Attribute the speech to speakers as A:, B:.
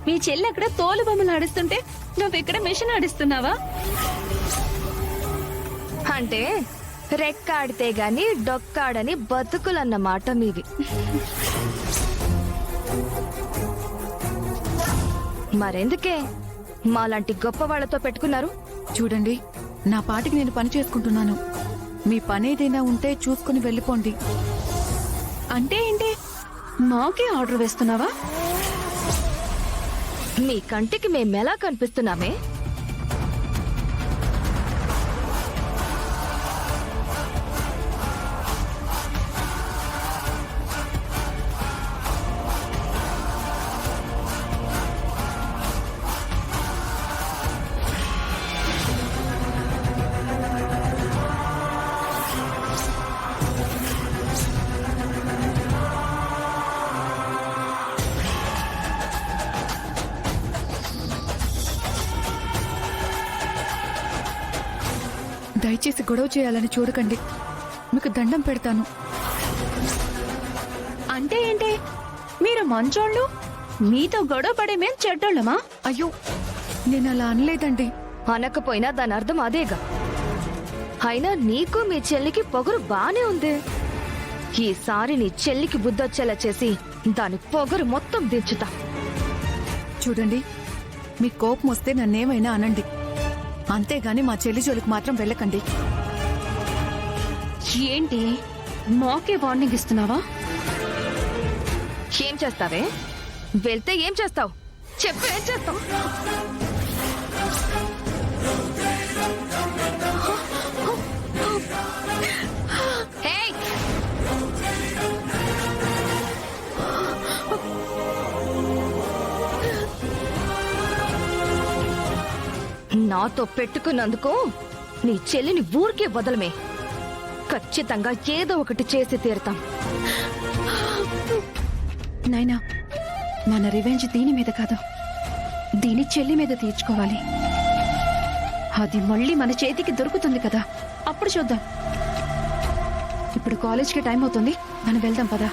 A: మీ చెల్లి అక్కడ తోలు బొమ్మలు ఆడిస్తుంటే నువ్వు ఇక్కడ మిషన్ ఆడిస్తున్నావా?
B: అంటే రెక్కాడితే గాని డొక్కాడని బతుకులన్నమాట మీవి. మరెందుకే మాలాంటి గొప్ప వాళ్లతో పెట్టుకున్నారు?
C: చూడండి, నా పాటికి నేను పని చేసుకుంటున్నాను. మీ పని ఏదైనా ఉంటే చూసుకుని వెళ్ళిపోండి.
A: అంటే ఏంటి, మాకే ఆర్డర్ వేస్తున్నావా?
B: మీ కంటికి మేమెలా కనిపిస్తున్నామే?
C: దయచేసి గొడవ చేయాలని చూడకండి. మీకు దండం పెడతాను.
A: అంటే ఏంటి, మీరు మంచోళ్ళు, మీతో గొడవ పడే మేం చెడ్డోళ్ళమా?
C: అయ్యో, నేను అలా అనలేదండి.
B: అనకపోయినా దాని అర్థం అదేగా. అయినా నీకు మీ చెల్లికి పొగరు బానే ఉంది. ఈసారి నీ చెల్లికి బుద్ధొచ్చేలా చేసి దాని పొగరు మొత్తం దించుతా.
C: చూడండి, మీ కోపం వస్తే నన్నేమైనా అనండి, అంతేగాని మా చెల్లి జోలికి మాత్రం వెళ్ళకండి.
A: ఏంటి, మాకే వార్నింగ్ ఇస్తున్నావా?
B: ఏం చేస్తావే? వెళ్తే ఏం చేస్తావు చెప్పు, ఏం చేస్తావు? హేయ్! నాతో పెట్టుకున్నందుకు నీ చెల్లిని ఊరికే వదలమే. ఖచ్చితంగా ఏదో ఒకటి చేసి తీరుతాం.
A: నైనా, మన రివెంజ్ దీని మీద కాదు, దీని చెల్లి మీద తీర్చుకోవాలి. అది మళ్ళీ మన చేతికి దొరుకుతుంది కదా, అప్పుడు చూద్దాం. ఇప్పుడు కాలేజ్కి టైం అవుతుంది, మనం వెళ్దాం పదా.